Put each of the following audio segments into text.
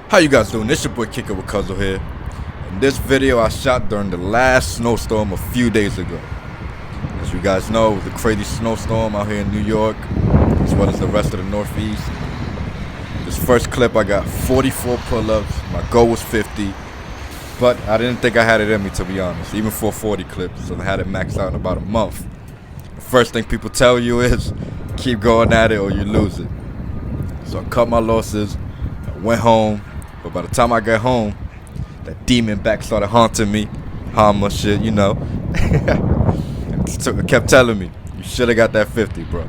How you guys doing? It's your boy KickItWithCuzzo here. In this video I shot during the last snowstorm a few days ago. As you guys know, it was a crazy snowstorm out here in New York, as well as the rest of the Northeast. This first clip I got 44 pull-ups, my goal was 50, but I didn't think I had it in me, to be honest, even for a 40 clip, so I had it maxed out in about a month. The first thing people tell you is, keep going at it or you lose it. So I cut my losses, I went home, but by the time I got home, that demon back started haunting me, Hama shit, you know. It kept telling me, you should have got that 50, bro.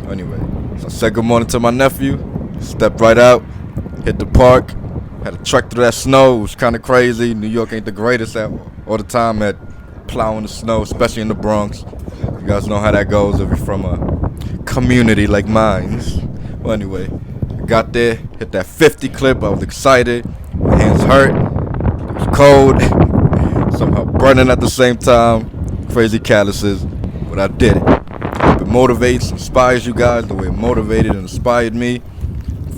Anyway, so I said good morning to my nephew, stepped right out, hit the park, had to trek through that snow. It was kind of crazy. New York ain't the greatest all the time at plowing the snow, especially in the Bronx. You guys know how that goes if you're from a community like mine. Well, anyway, I got there, hit that 50 clip. I was excited. My hands hurt. It was cold. Somehow burning at the same time. Crazy calluses, but I did it. Hope it motivates, inspires you guys the way it motivated and inspired me.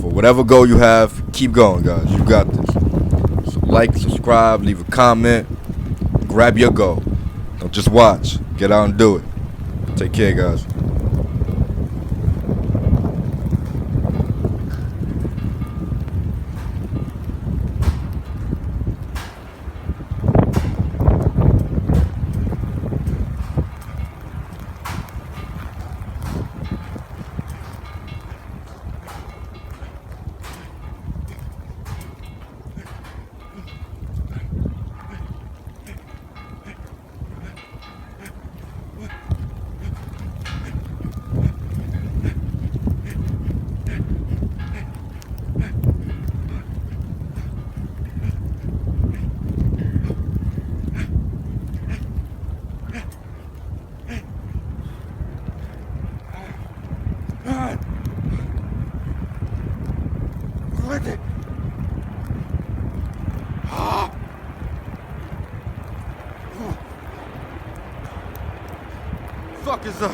For whatever goal you have, keep going, guys. You got this. So like, subscribe, leave a comment, grab your goal. Don't just watch. Get out and do it. Take care, guys. Fuck is up?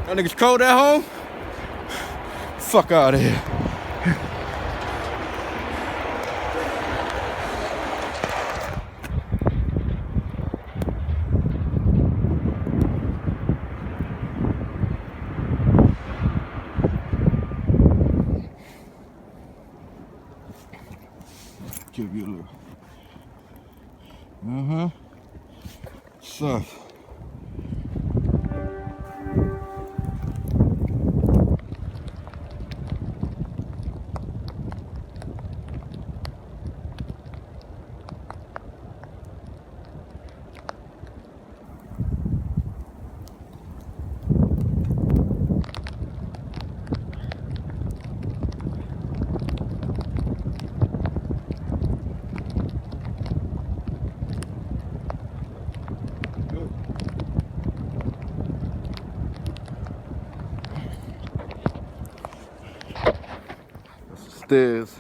That niggas cold at home? Fuck out of here. Give you a little. So. Stairs.